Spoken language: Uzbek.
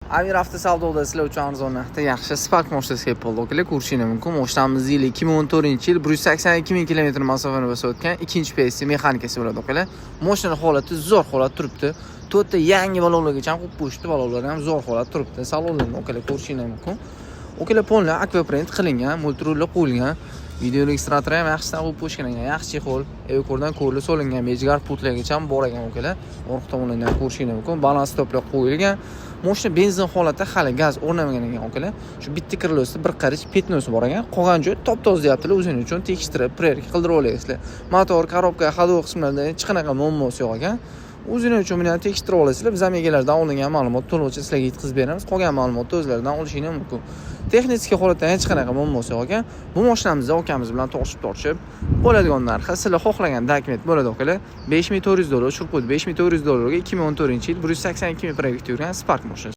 Amir avtosavdoda sizlar uchun arzon narxda yaxshi Spark mashinasi kelib qoldi. Ukalar ko'rishingiz mumkin. Mashinamiz yili 2014-yil 182 ming kilometr masofani bosib o'tgan, ikkinchi PSI mexanikasi bo'ladi ukalar. Mashina holati zo'r holat turibdi. To'rtta yangi balonlargacha qo'yib qo'yishdi, balonlar ham zo'r holat turibdi. Salonlarni ukalar ko'rishingiz mumkin. Ukalar polni akvaprint qilingan, multirullar qo'yilgan. Video registratori ham yaxshidan qo'yib qo'yishgan, yaxshi chexol, evakordan ko'rli solingan, mejgar putlargacha ham bor ekan ukalar. Orqa tomondan ko'rishingiz mumkin. Balans stoplar qo'yilgan. Mashina benzin holatda hali gaz o'rnamagan ekan ukalar. Shu bitta krılosida bir qarich petnosi bor ekan. Qolgan joy top-toza deyaptilar, o'zingiz uchun tekshirib, prerka qildirib olasizlar. Motor, korobka, ходовой qismlarida hech qanaqa muammosi yo'q ekan. O'zingiz uchun buni ham tekshirib olasizlar. Biz ham egalaridan olingan ma'lumot to'liqcha sizlarga yetkazib beramiz. Qolgan ma'lumotni o'zlaridan olishingiz mumkin. Texnik holatdan hech qanaqa muammosi yo'q ekan. Bu mashinamizni akamiz bilan tortishib bo'ladigan narxi sizlar xohlagan dokument bo'ladi ukalar. $5400 tushirib qo'ydi. $5400 ga 2014-yil 182 ming proyekt yurgan Spark mashinasi.